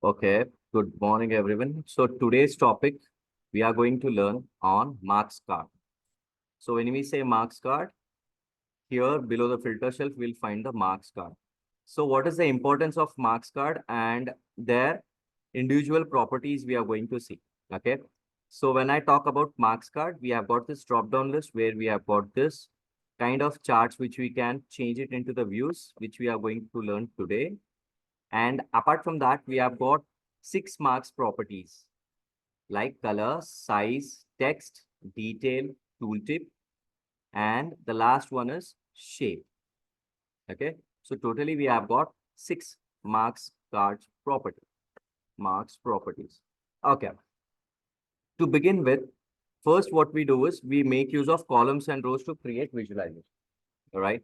Okay, good morning, everyone. So today's topic, we are going to learn on marks card. So when we say marks card, here below the filter shelf, we'll find the marks card. So what is the importance of marks card and their individual properties we are going to see. Okay. So when I talk about marks card, we have got this drop down list where we have got this kind of charts which we can change it into the views, which we are going to learn today. And apart from that, we have got 6 marks properties like color, size, text, detail, tooltip, and the last one is shape. Okay. So totally we have got 6 marks cards property, marks properties. Okay. To begin with, first what we do is we make use of columns and rows to create visualization. All right.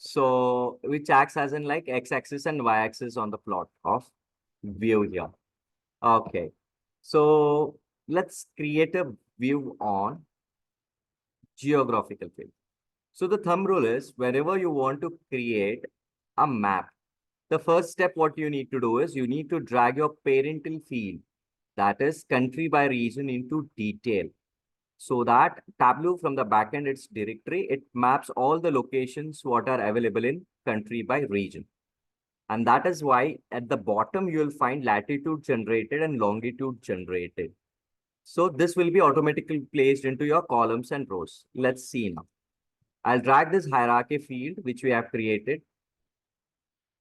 So which acts as in like x-axis and y-axis on the plot of view here. Okay. So let's create a view on geographical field. So the thumb rule is whenever you want to create a map, the first step what you need to do is you need to drag your parental field, that is country by region, into detail. So that Tableau from the backend, its directory, it maps all the locations what are available in country by region. And that is why at the bottom, you will find latitude generated and longitude generated. So this will be automatically placed into your columns and rows. Let's see now. I'll drag this hierarchy field, which we have created.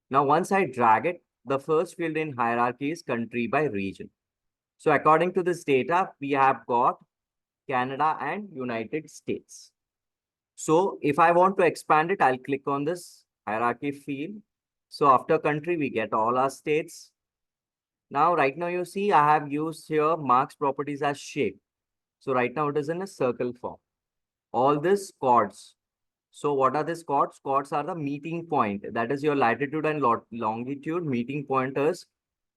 Now, once I drag it, the first field in hierarchy is country by region. So according to this data, we have got Canada and United States. So if I want to expand it, I'll click on this hierarchy field. So after country, we get all our states. Now, right now, you see, I have used here marks properties as shape. So right now, it is in a circle form. All these chords. So what are these chords? Chords are the meeting point. That is your latitude and longitude meeting pointers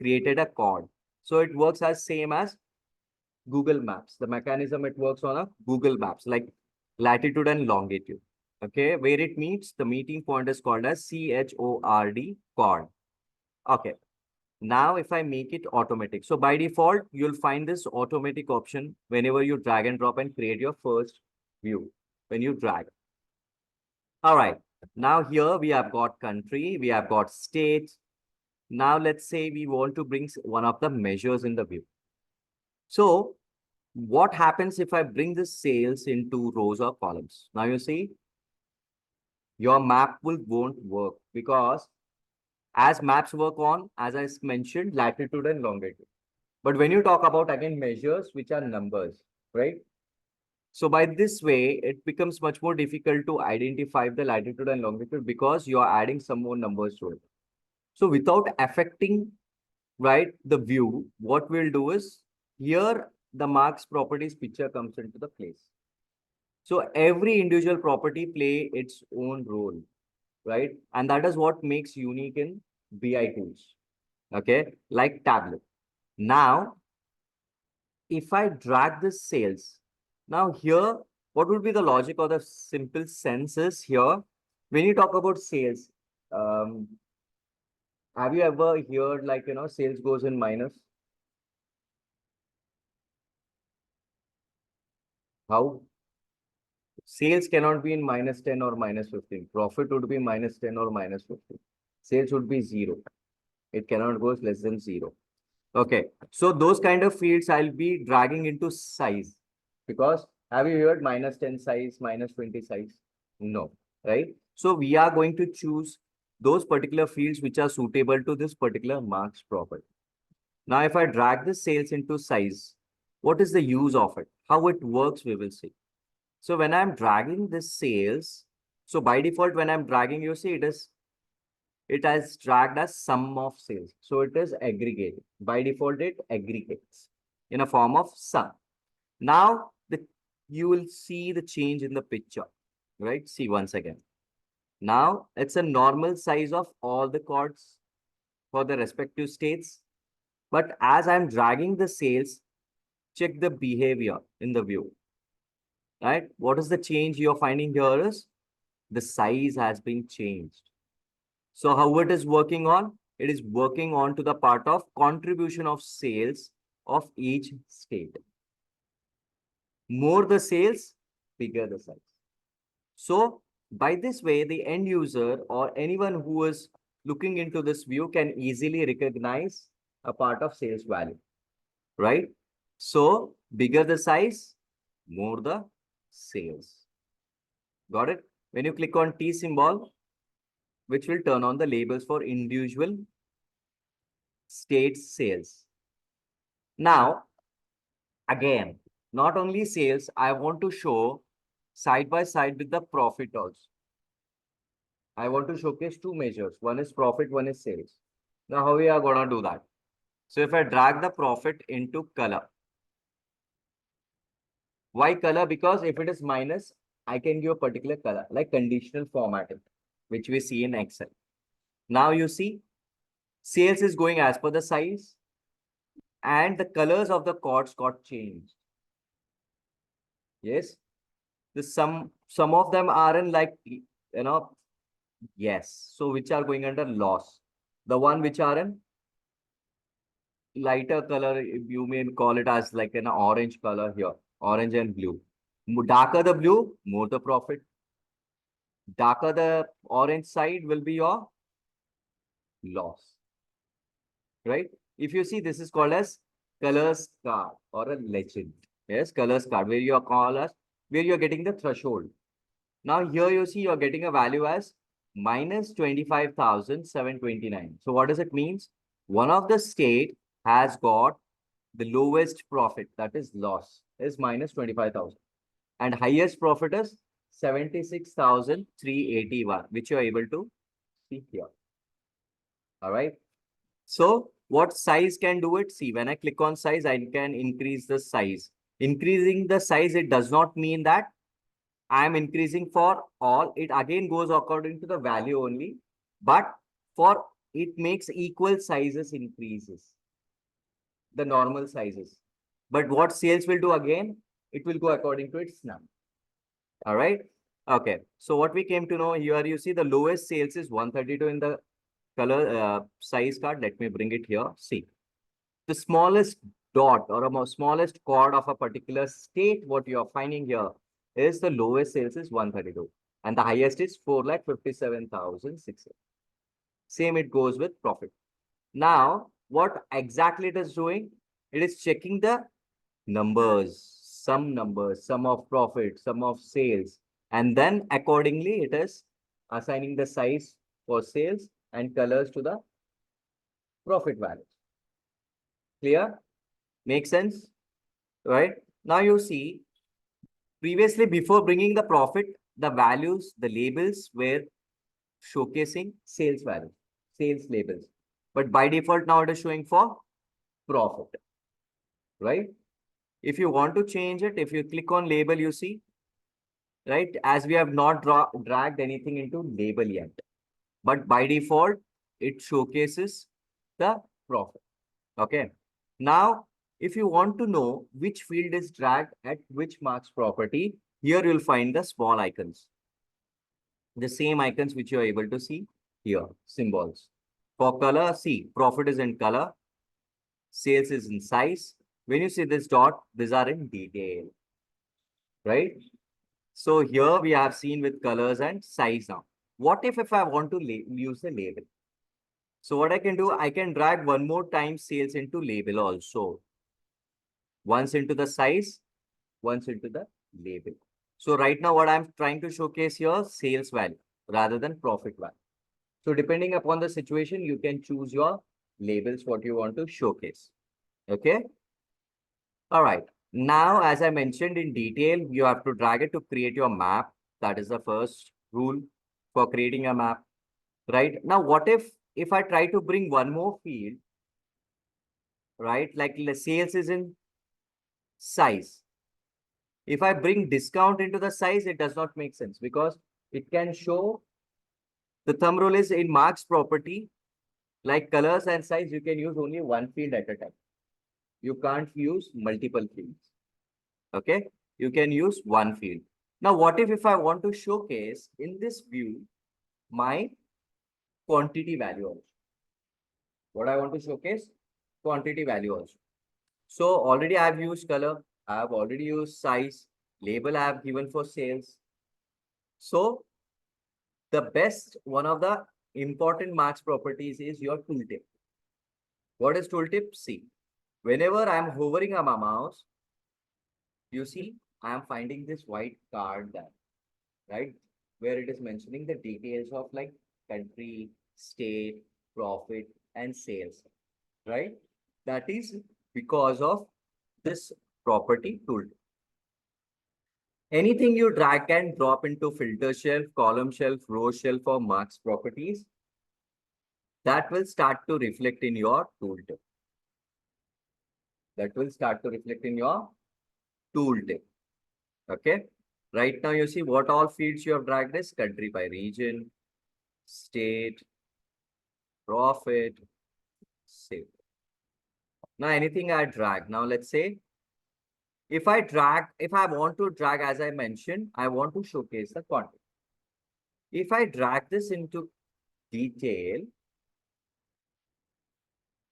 created a chord. So it works as same as Google Maps. The mechanism it works on a Google Maps, like latitude and longitude. Okay, where it meets, the meeting point is called as CHORD, chord. Okay. Now, if I make it automatic, so by default, you'll find this automatic option whenever you drag and drop and create your first view when you drag. All right. Now here we have got country, we have got state. Now let's say we want to bring one of the measures in the view. So what happens if I bring the sales into rows or columns? Now you see, your map won't work because as maps work on, as I mentioned, latitude and longitude. But when you talk about again measures, which are numbers, right? So by this way, it becomes much more difficult to identify the latitude and longitude because you are adding some more numbers to it. So without affecting, right, the view, what we'll do is here the marks properties picture comes into the place. So every individual property play its own role, right? And that is what makes unique in BI tools, okay? Like Tableau. Now, if I drag this sales, now here, what would be the logic or the simple sense is here? When you talk about sales, um, have you ever heard like, sales goes in minus? How? Sales cannot be in minus 10 or minus 15. Profit would be minus 10 or minus 15. Sales would be 0. It cannot go less than 0. Okay. So those kind of fields I'll be dragging into size because have you heard minus 10 size, minus 20 size? No, right? So we are going to choose those particular fields which are suitable to this particular marks property. Now, if I drag the sales into size, what is the use of it? How it works, we will see. So when I'm dragging this sales, so by default, when I'm dragging, you see it has dragged as sum of sales. So it is aggregated. By default, it aggregates in a form of sum. Now, you will see the change in the picture, right? See once again. Now, it's a normal size of all the chords for the respective states. But as I'm dragging the sales, check the behavior in the view, right? What is the change you're finding here is the size has been changed. So how it is working on? it is working on to the part of contribution of sales of each state. More the sales, bigger the size. So by this way, the end user or anyone who is looking into this view can easily recognize a part of sales value, right? So bigger the size, more the sales. Got it? When you click on T symbol, which will turn on the labels for individual states sales. Now, again, not only sales, I want to show side by side with the profit also. I want to showcase two measures. One is profit, one is sales. Now, how we are going to do that? So if I drag the profit into color. Why color? Because if it is minus, I can give a particular color, like conditional formatting, which we see in Excel. Now you see, sales is going as per the size, and the colors of the chords got changed. Yes, some of them are in like, yes. So which are going under loss? The one which are in lighter color, you may call it as like an orange color here, orange and blue. Darker the blue, more the profit. Darker the orange side will be your loss, right? If you see, this is called as colors card or a legend. Yes, colors card, where you are called as, where you are getting the threshold. Now here you see you're getting a value as minus 25,729. So what does it mean? One of the state has got the lowest profit, that is loss, is minus 25,000. And highest profit is 76,381, which you are able to see here. All right. So what size can do it? See, when I click on size, I can increase the size. Increasing the size, it does not mean that I am increasing for all. It again goes according to the value only, but for it makes equal sizes increases, the normal sizes. But what sales will do again, it will go according to its number. All right. Okay. So what we came to know here, you see the lowest sales is 132 in the color size card. Let me bring it here. See, the smallest dot or a smallest chord of a particular state, what you are finding here is the lowest sales is 132 and the highest is 4,57,600. Same it goes with profit. Now, what exactly it is doing? It is checking the numbers, sum of profit, sum of sales, and then accordingly it is assigning the size for sales and colors to the profit value. Clear? Make sense? Right? Now you see, previously before bringing the profit, the values, the labels were showcasing sales value, sales labels. But by default, now it is showing for profit, right? If you want to change it, if you click on label, you see, right? As we have not dragged anything into label yet, but by default, it showcases the profit. Okay. Now, if you want to know which field is dragged at which marks property, here you'll find the small icons. The same icons which you are able to see here, symbols. For color, see, profit is in color, sales is in size. When you see this dot, these are in detail, right? So here we have seen with colors and size now. What if I want to use the label? So what I can do, I can drag one more time sales into label also. Once into the size, once into the label. So right now what I'm trying to showcase here, sales value rather than profit value. So depending upon the situation, you can choose your labels, what you want to showcase. Okay. All right. Now, as I mentioned in detail, you have to drag it to create your map. That is the first rule for creating a map, right? Now, what if I try to bring one more field, right? Like the sales is in size. If I bring discount into the size, it does not make sense because it can show the thumb rule is in marks property, like colors and size, you can use only one field at a time. You can't use multiple fields. Okay, you can use one field. Now, what if I want to showcase in this view my quantity value also? What I want to showcase? Quantity value also. So already I have used color. I have already used size. Label I have given for sales. So the best, one of the important marks properties is your tooltip. What is tooltip? See, whenever I'm hovering on my mouse, you see, I am finding this white card there, right? Where it is mentioning the details of like country, state, profit, and sales, right? That is because of this property tool. Anything you drag and drop into filter shelf, column shelf, row shelf, or marks properties, that will start to reflect in your tooltip. That will start to reflect in your tooltip. Okay. Right now, you see what all fields you have dragged is country by region, state, profit, sale. Now, anything I drag. Now, let's say if I want to drag, as I mentioned, I want to showcase the content. If I drag this into detail,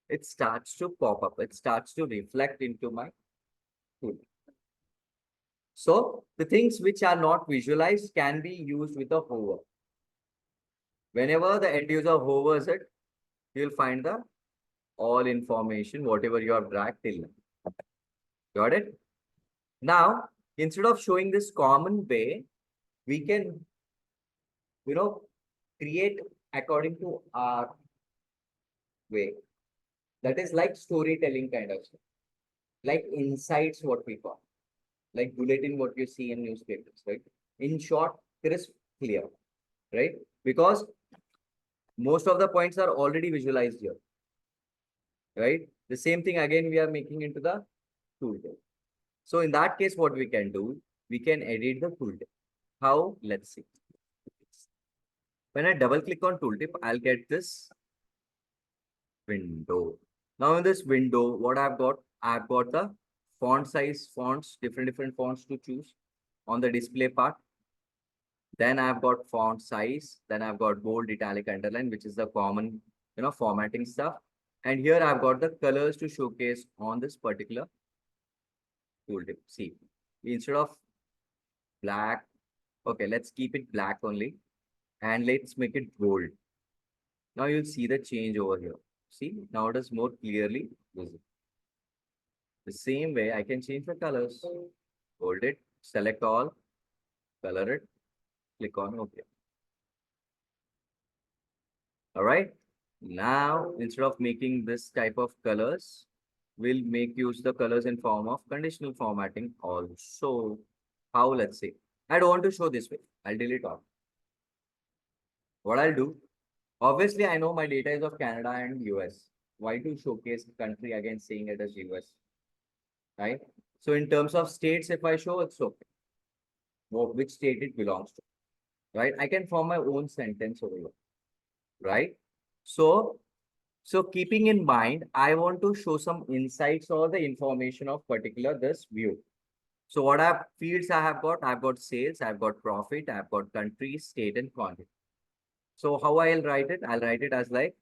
it starts to pop up. It starts to reflect into my tool. So the things which are not visualized can be used with a hover. Whenever the end user hovers it, you'll find the all information, whatever you have dragged till now. Got it? Now, instead of showing this common way, we can, you know, create according to our way. That is like storytelling kind of stuff. Like insights, what we call. Like bulletin, what you see in newspapers, right? In short, crisp, clear, right? Because most of the points are already visualized here, right? The same thing again we are making into the tooltip. So in that case, what we can do, we can edit the tooltip. How? Let's see. When I double click on tooltip, I'll get this window. Now in this window, what I've got the font size, fonts, different fonts to choose on the display part. Then I've got font size. Then I've got bold, italic, underline, which is the common, formatting stuff. And here I've got the colors to showcase on this particular tooltip. See, instead of black, okay, let's keep it black only. And let's make it bold. Now you'll see the change over here. See, now it is more clearly visible. The same way I can change the colors. Hold it, select all, color it, click on OK. All right. Now, instead of making this type of colors, we'll make use the colors in form of conditional formatting also. How, let's say, I don't want to show this way. I'll delete all. What I'll do, obviously, I know my data is of Canada and US. Why to showcase the country again saying it as US, right? So in terms of states, if I show, it's okay. Which state it belongs to, right? I can form my own sentence over here, right? So keeping in mind, I want to show some insights or the information of particular this view. So what are fields I have got? I've got sales, I've got profit, I've got country, state, and quantity. So how I'll write it? I'll write it as like,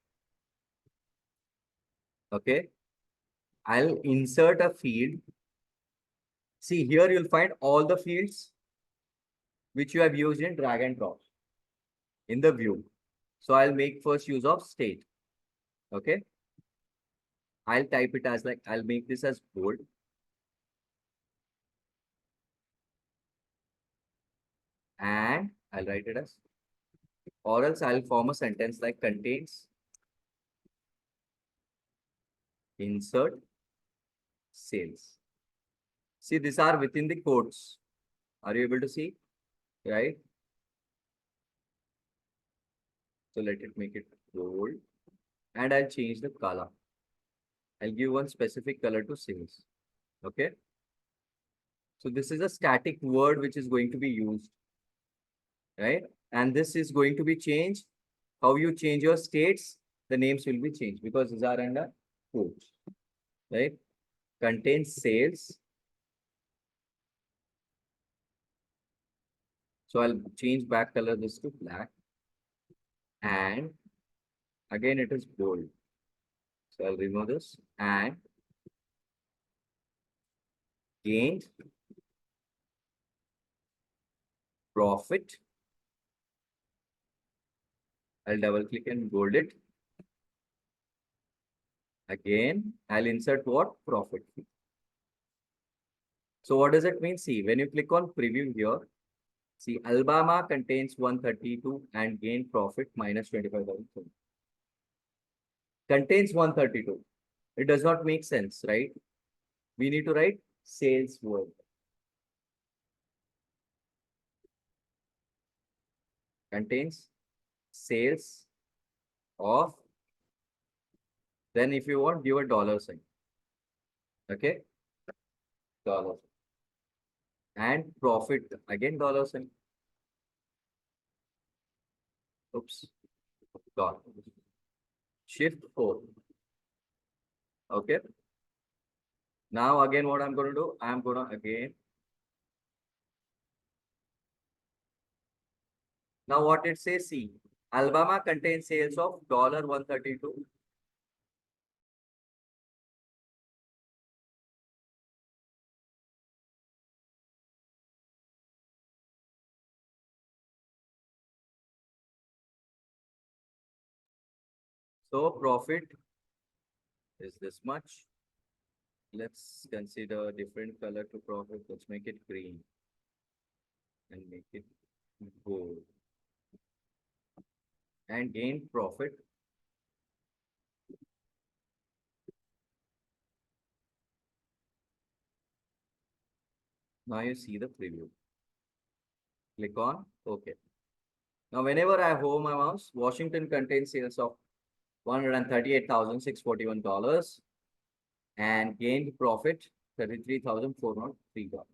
okay, I'll insert a field. See, here you'll find all the fields which you have used in drag and drop in the view. So I'll make first use of state. Okay. I'll type it as like, I'll make this as bold. And I'll write it as, or else I'll form a sentence like contains, insert, sales. See, these are within the quotes. Are you able to see? Right? So let it make it bold. And I'll change the color. I'll give one specific color to sales. Okay. So this is a static word which is going to be used. Right? And this is going to be changed. How you change your states, the names will be changed because these are under quotes. Right? Contains sales. So I'll change back color this to black. And again, it is bold. So I'll remove this and gained profit. I'll double click and bold it. Again, I'll insert what? Profit. So what does it mean? See, when you click on preview here, see, Alabama contains 132 and gain profit minus 25,000. Contains 132. It does not make sense, right? We need to write sales word. Contains sales of, then if you want, give a dollar sign. Okay? Dollar. And profit, again dollar sign. Oops. Dot. Shift 4. Okay. Now again what I'm going to do, I'm going to again. Now what it says, see, Alabama contains sales of $132. So profit is this much. Let's consider different color to profit. Let's make it green and make it gold. And gain profit. Now you see the preview. Click on OK. Now whenever I hold my mouse, Washington contains sales of $138,641 and gained profit $33,403.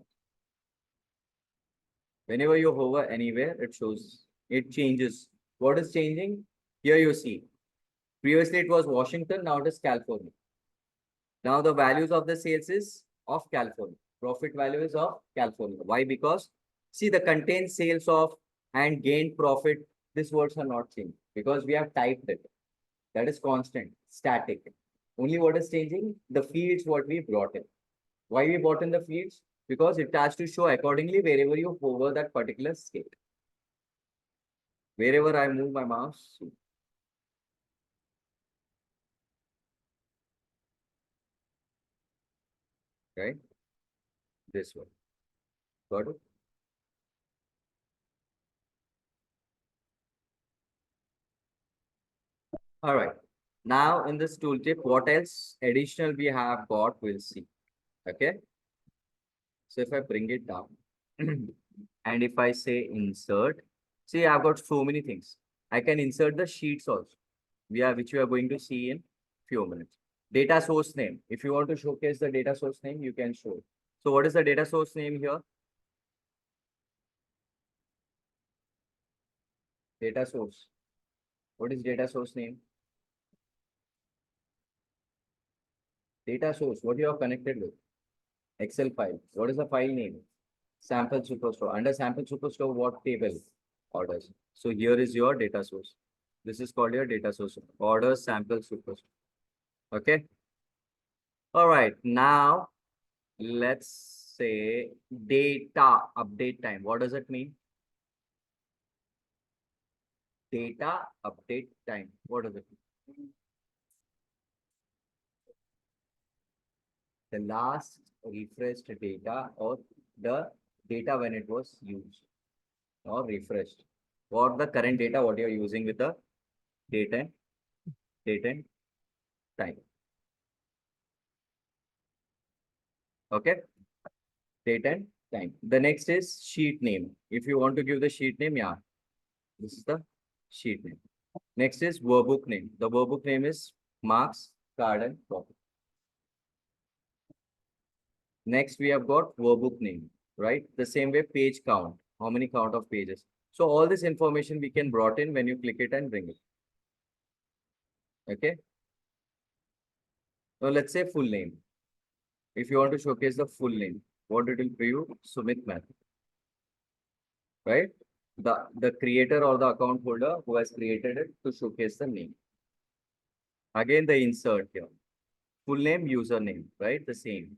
Whenever you hover anywhere, it shows, it changes. What is changing? Here you see. Previously it was Washington, now it is California. Now the values of the sales is of California. Profit value is of California. Why? Because see the contained sales of and gained profit, these words are not changed because we have typed it. That is constant, static. Only what is changing? The fields what we brought in. Why we brought in the fields? Because it has to show accordingly wherever you hover that particular state. Wherever I move my mouse, right? This one. Got it? All right. Now in this tooltip, what else additional we have got, we'll see. Okay. So if I bring it down and if I say insert, see, I've got so many things. I can insert the sheets also. Which we are going to see in few minutes. Data source name. If you want to showcase the data source name, you can show it. So what is the data source name here? Data source. What is data source name? Data source. What you are connected with? Excel file. What is the file name? Sample superstore. Under sample superstore, what table? Orders. So here is your data source. This is called your data source. Orders sample superstore. Okay. All right. Now let's say data update time. What does it mean? Data update time. What does it mean? The last refreshed data or the data when it was used or refreshed. Or the current data, what you're using with the date and time. Okay. Date and time. The next is sheet name. If you want to give the sheet name, yeah, this is the sheet name. Next is workbook name. The workbook name is marks, card, and profit. Next, we have got workbook name, right? The same way page count. How many count of pages? So all this information we can brought in when you click it and bring it. Okay. Now let's say full name. If you want to showcase the full name, what it will preview? Sumit Math. Right? The creator or the account holder who has created it to showcase the name. Again, the insert here. full name, username, right? The same.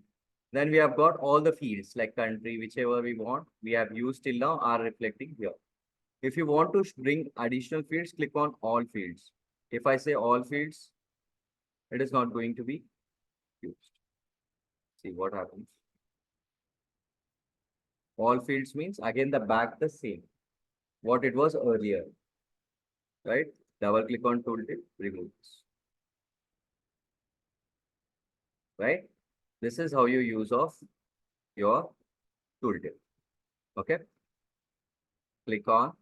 Then we have got all the fields like country, whichever we want. We have used till now are reflecting here. If you want to bring additional fields, click on all fields. If I say all fields, it is not going to be used. See what happens. All fields means again the back the same. What it was earlier, right? Double click on tooltip, remove this, right? This is how you use of your tooltip. Okay. Click on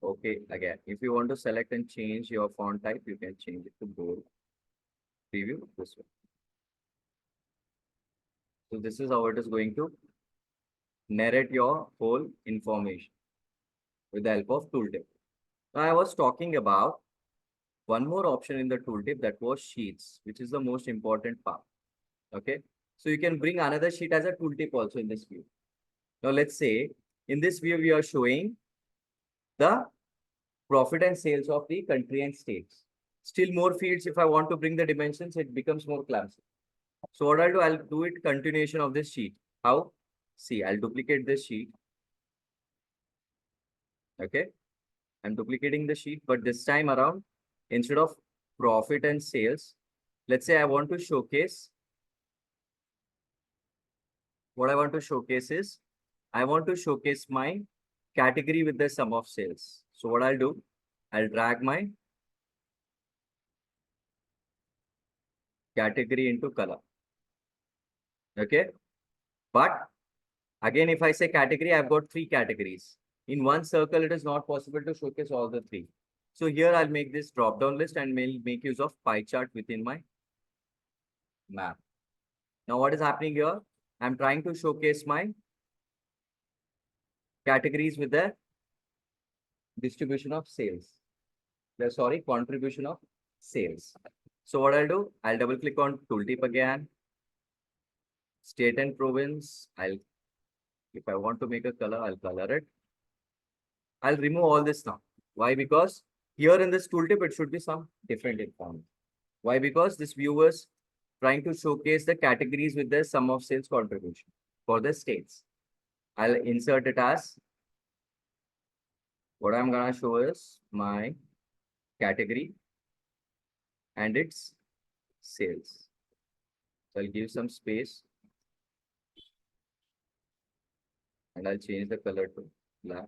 OK again. If you want to select and change your font type, you can change it to bold. Preview this way. So this is how it is going to narrate your whole information with the help of tooltip. Now I was talking about one more option in the tooltip, that was sheets, which is the most important part. Okay. So you can bring another sheet as a tooltip also in this view. Now let's say in this view, we are showing the profit and sales of the country and states. Still more fields. If I want to bring the dimensions, it becomes more clumsy. So what I'll do it continuation of this sheet. How? See, I'll duplicate this sheet. Okay. I'm duplicating the sheet, but this time around, instead of profit and sales, let's say I want to showcase. What I want to showcase is, I want to showcase my category with the sum of sales. So what I'll do, I'll drag my category into color. Okay. But again, if I say category, I've got three categories. In one circle, it is not possible to showcase all the three. So here I'll make this drop down list and make use of pie chart within my map. Now what is happening here? I'm trying to showcase my categories with the distribution of sales. Sorry, contribution of sales. So what I'll do, I'll double click on tooltip again. State and province. If I want to make a color, I'll color it. I'll remove all this now. Why? Because here in this tooltip, it should be some different information. Why? Because this view is trying to showcase the categories with the sum of sales contribution for the states. I'll insert it as, what I'm gonna show is my category and its sales. So I'll give some space and I'll change the color to black.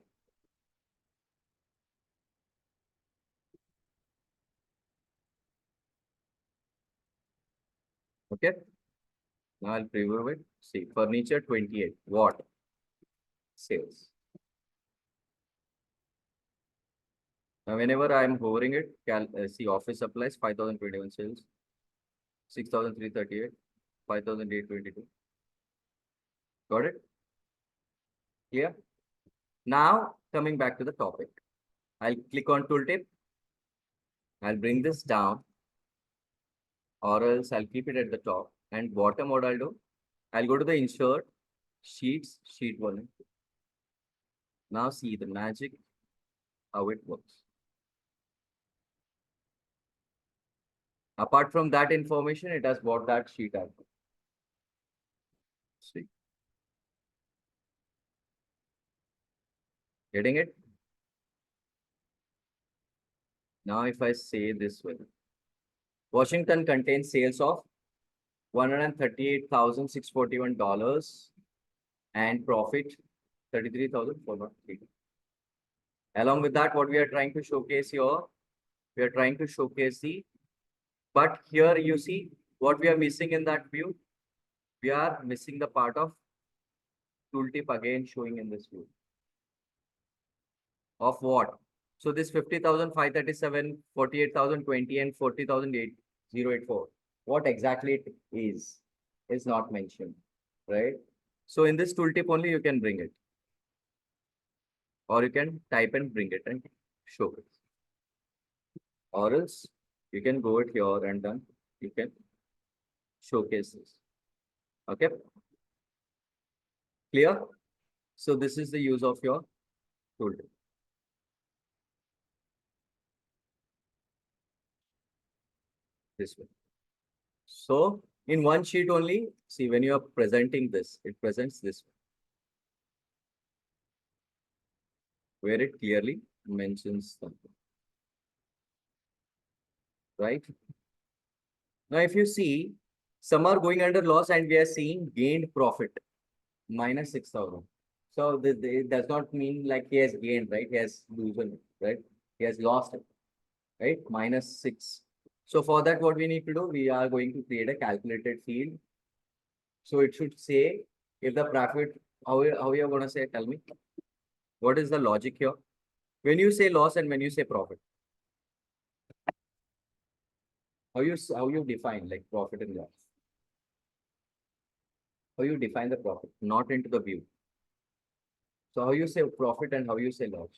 Okay. Now I'll preview it. See, furniture 28. What? Sales. Now, whenever I'm hovering it, see office supplies 5,021 sales, 6,338, 5,822. Got it? Clear? Now, coming back to the topic, I'll click on tooltip. I'll bring this down, or else I'll keep it at the top. And bottom, what I'll do, I'll go to the insert, sheets, sheet 1 and 2. Now see the magic, how it works. Apart from that information, it has bought that sheet out. See. Getting it? Now, if I say this way, Washington contains sales of $138,641 and profit 33,403. Along with that, what we are trying to showcase here, we are trying to showcase but here you see what we are missing in that view. We are missing the part of tooltip again showing in this view. Of what? So this 50,537, 48,020 and 40,084. What exactly it is not mentioned, right? So in this tooltip only you can bring it. Or you can type and bring it and show it. Or else you can go it here and then you can showcase this. Okay. Clear? So this is the use of your tooltip. This way. So In one sheet only, see when you are presenting this, it presents this where it clearly mentions something, right? Now, if you see, some are going under loss and we are seeing gained profit minus 6,000. So it does not mean like he has gained, right? He has loosened, right? He has lost it, right? Minus 6. So for that, what we need to do, we are going to create a calculated field. So it should say if the profit, how you are going to say, tell me, what is the logic here? When you say loss and when you say profit, how you define like profit and loss? How you define the profit, not into the view. So how you say profit and how you say loss?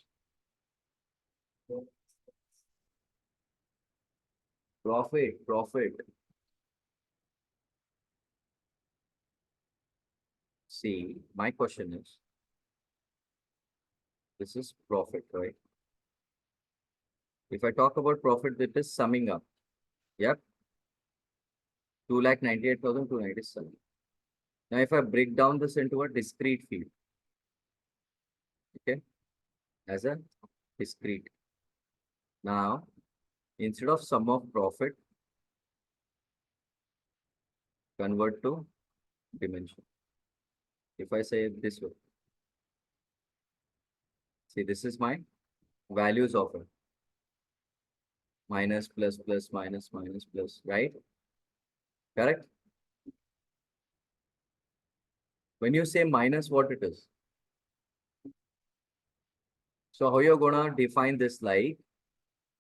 Profit. See, my question is, this is profit, right? If I talk about profit, it is summing up. Yep. 2,98,297. Now, if I break down this into a discrete field, okay, as a discrete. Now, instead of sum of profit, convert to dimension. If I say it this way, see, this is my values of it. Minus, plus, plus, minus, minus, plus, right? Correct? When you say minus, what it is? So how you're gonna define this like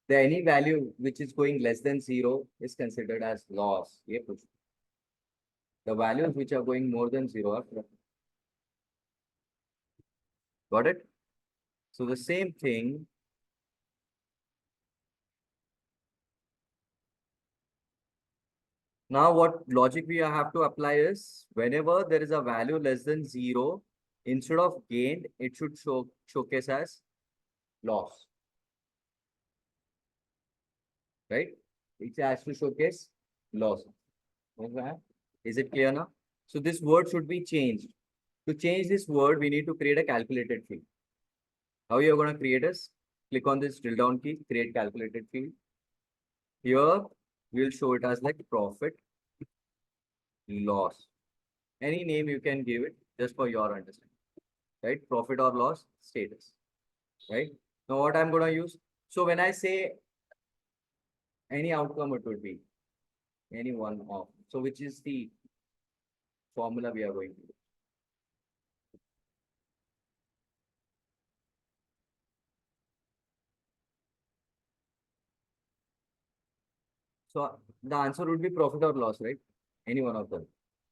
any value which is going less than 0 is considered as loss. Yep. The values which are going more than 0 are profit. Got it? So the same thing. Now what logic we have to apply is whenever there is a value less than 0, instead of gained, it should showcase as loss. Right? It has to showcase loss. Okay. Is it clear now? So this word should be changed. To change this word, we need to create a calculated field. How you're going to create is, click on this drill down key, create calculated field. Here, we'll show it as like profit, loss. Any name you can give it just for your understanding, right? Profit or loss status, right? Now what I'm going to use. So when I say any outcome, it would be any one of. So which is the formula we are going to use. So the answer would be profit or loss, right? Any one of them.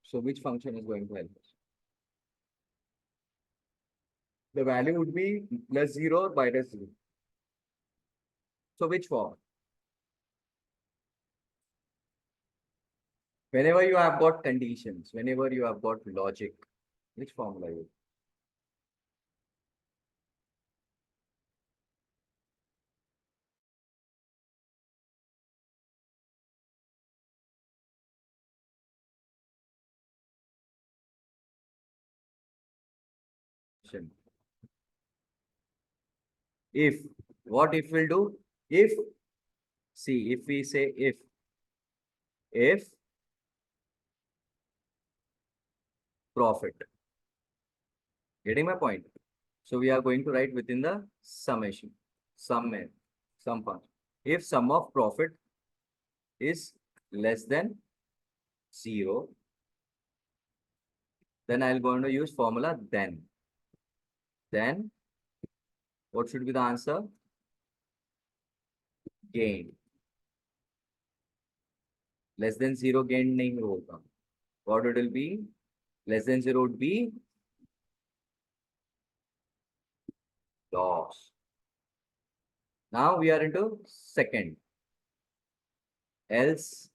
So which function is going to help us? The value would be plus 0 or minus 0. So which form? Whenever you have got conditions, whenever you have got logic, which formula you? If, what if will do? If, see, if we say if profit, getting my point? So we are going to write within the summation, sum function. If sum of profit is less than 0, then I'll going to use formula then. Then what should be the answer? Gain. Less than 0 gain nahi hoga. What it will be? Less than 0 would be loss. Now we are into second. Else,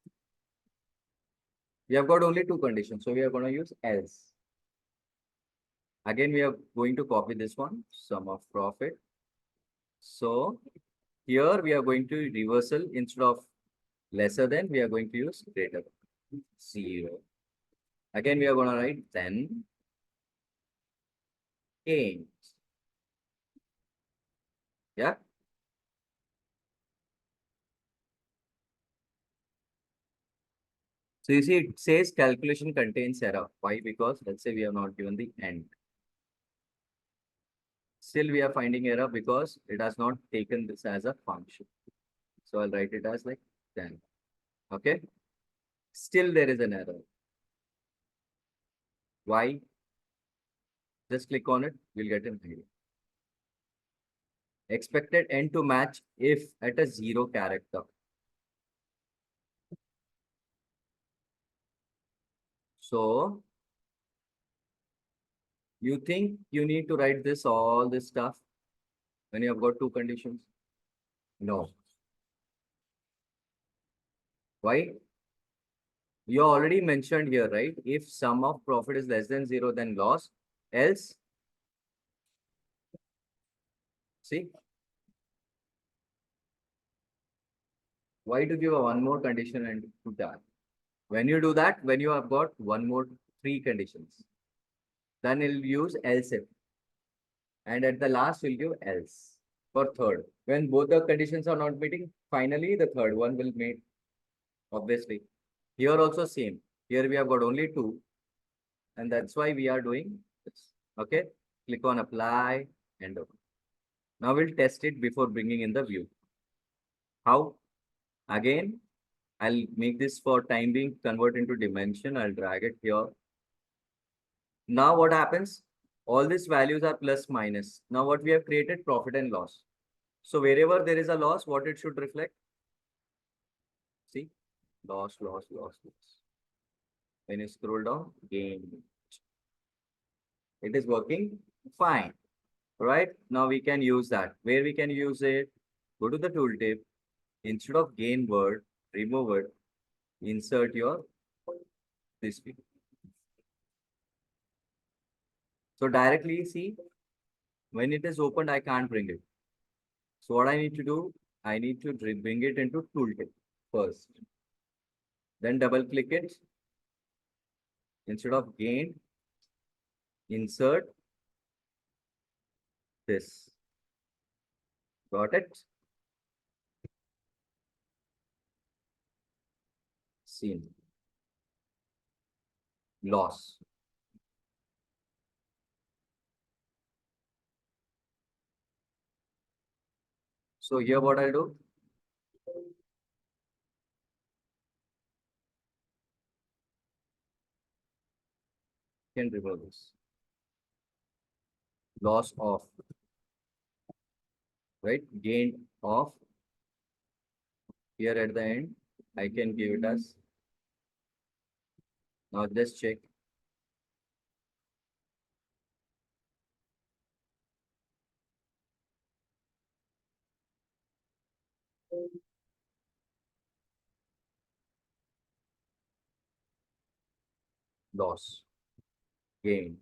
we have got only two conditions. So we are going to use else. Again, we are going to copy this one, sum of profit. So here we are going to reversal instead of lesser than, we are going to use greater. 0. Again, we are going to write then gains. Yeah. So you see, it says calculation contains error. Why? Because let's say we have not given the end. Still, we are finding error because it has not taken this as a function. So I'll write it as like then. Okay. Still, there is an error. Why? Just click on it. We'll get an idea. Expected end to match if at a 0 character. So you think you need to write this all this stuff when you have got two conditions? No. Why? You already mentioned here, right? If sum of profit is less than 0, then loss. Else, see, why to give a one more condition and do that? When you do that, when you have got one more three conditions, then you'll use else if. And at the last, we'll give else for third. When both the conditions are not meeting, finally the third one will meet, obviously. Here also same. Here we have got only two, and that's why we are doing this. Okay, click on apply and open. Now we'll test it before bringing in the view. How? Again, I'll make this for time being convert into dimension. I'll drag it here. Now what happens? All these values are plus minus. Now what we have created, profit and loss. So wherever there is a loss, what it should reflect? See, loss, loss, loss, loss. When you scroll down, gain. It is working fine. Right? Now we can use that. Where we can use it? Go to the tooltip. Instead of gain word, remove word, insert your this field. So directly see, when it is opened, I can't bring it. So what I need to do, I need to bring it into tooltip first. Then double click it. Instead of gain, insert this. Got it? Seen. Loss. So here what I'll do, can remove this. Loss of, right? Gain of, here at the end, I can give it as, now just check. Loss, gain.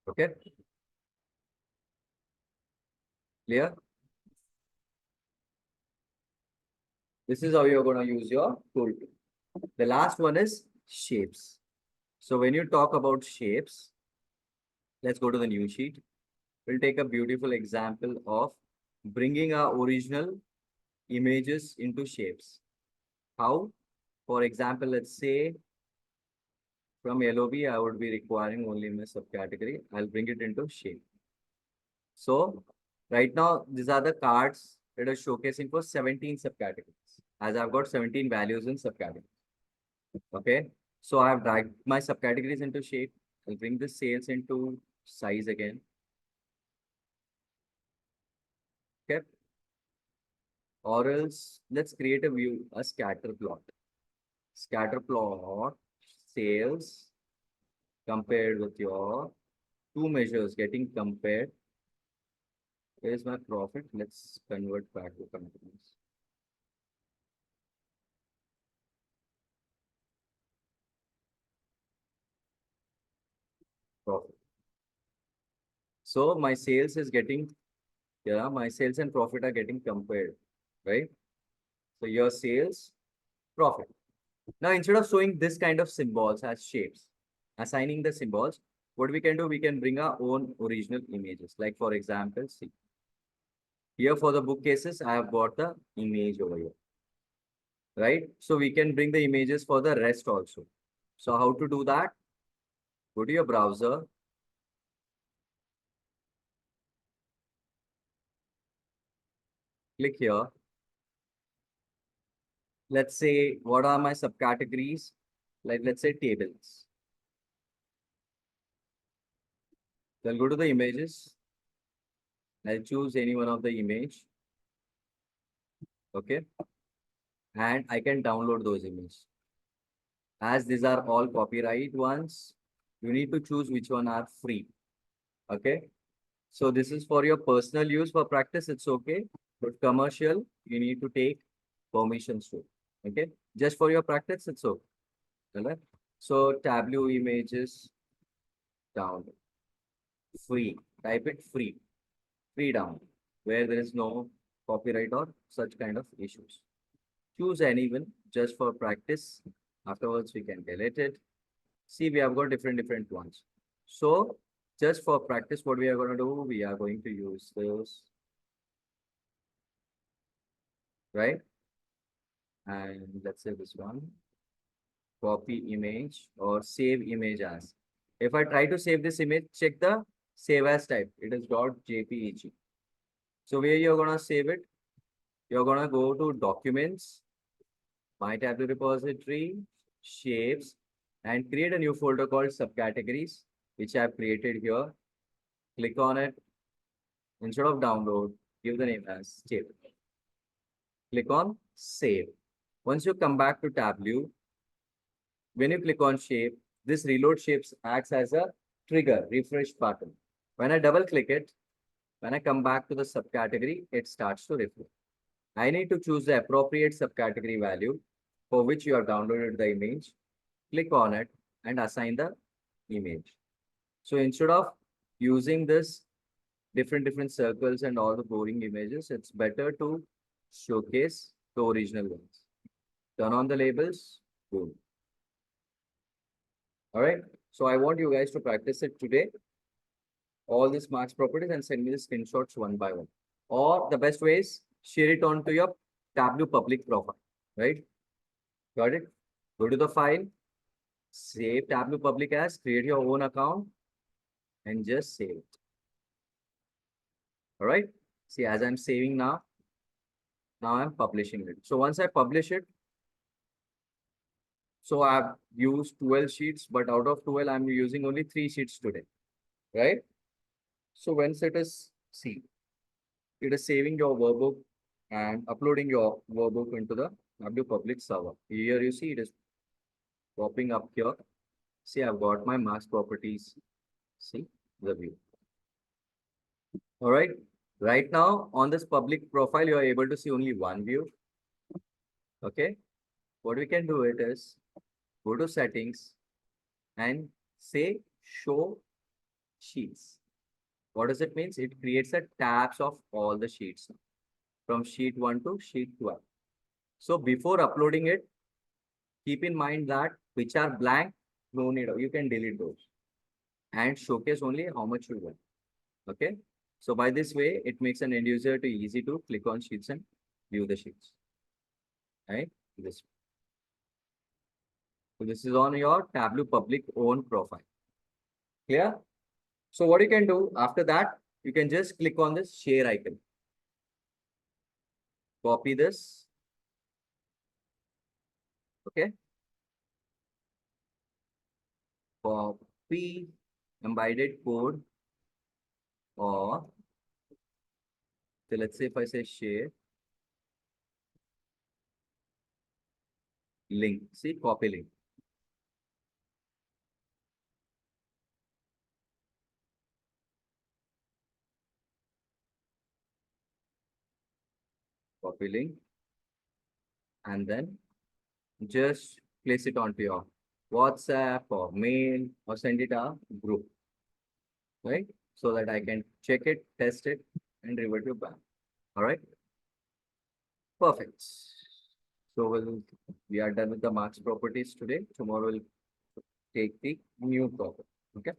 Okay, clear? This is how you're going to use your tool. The last one is shapes. So when you talk about shapes, let's go to the new sheet. We'll take a beautiful example of bringing our original images into shapes. How? For example, let's say from LOB, I would be requiring only my subcategory. I'll bring it into shape. So right now, these are the cards that are showcasing for 17 subcategories, as I've got 17 values in subcategories. Okay. So I've dragged my subcategories into shape. I'll bring the sales into size again. Okay. Or else let's create a view, a scatter plot. Scatter plot, sales compared with your two measures getting compared. Where's my profit? Let's convert back to companies. Profit. So my sales is getting, yeah, my sales and profit are getting compared, right? So your sales profit. Now, instead of showing this kind of symbols as shapes, assigning the symbols, what we can do, we can bring our own original images. Like for example, see, here for the bookcases, I have got the image over here, right? So we can bring the images for the rest also. So how to do that? Go to your browser, click here. Let's say, what are my subcategories? Like, let's say tables. Then go to the images. I'll choose any one of the image. Okay. And I can download those images. As these are all copyright ones, you need to choose which one are free. Okay. So this is for your personal use. For practice, it's okay. But commercial, you need to take permissions to. Okay. Just for your practice, it's okay. Alright. So Tableau images download. Free. Type it free. Free download. Where there is no copyright or such kind of issues. Choose anyone just for practice. Afterwards, we can delete it. See, we have got different ones. So just for practice, what we are going to do, we are going to use this, right? And let's say this one, copy image or save image as. If I try to save this image, check the save as type. It is .jpeg. So where you're going to save it, you're going to go to documents, my Tableau repository, shapes, and create a new folder called subcategories, which I have created here. Click on it. Instead of download, give the name as shape. Click on save. Once you come back to Tableau, when you click on shape, this reload shapes acts as a trigger, refresh button. When I double click it, when I come back to the subcategory, it starts to refresh. I need to choose the appropriate subcategory value for which you have downloaded the image. Click on it and assign the image. So instead of using this different circles and all the boring images, it's better to showcase the original ones. Turn on the labels, boom. All right. So I want you guys to practice it today, all these marks properties, and send me the screenshots one by one. Or the best way is share it onto your Tableau public profile, right? Got it? Go to the file, save Tableau public as, create your own account, and just save it. All right. See, as I'm saving now, I'm publishing it. So once I publish it, so I've used 12 sheets, but out of 12, I'm using only 3 sheets today, right? So once it is, see, it is saving your workbook and uploading your workbook into the Tableau public server. Here you see it is popping up here. See, I've got my marks properties. See the view. All right. Right now on this public profile, you are able to see only one view. Okay. What we can do it is go to settings and say show sheets. What does it mean? It creates a tabs of all the sheets from sheet 1 to sheet 12. So before uploading it, keep in mind that which are blank, no need, you can delete those and showcase only how much you want. Okay. So by this way, it makes an end user to easy to click on sheets and view the sheets. Right? This. So this is on your Tableau public own profile. Clear? So what you can do after that, you can just click on this share icon. Copy this. Okay. Copy embedded code, or so let's say if I say share link, see copy link. Copy link and then just place it onto your WhatsApp or mail or send it a group, right? So that I can check it, test it, and revert you back. All right. Perfect. So we are done with the marks properties today. Tomorrow we'll take the new topic. Okay.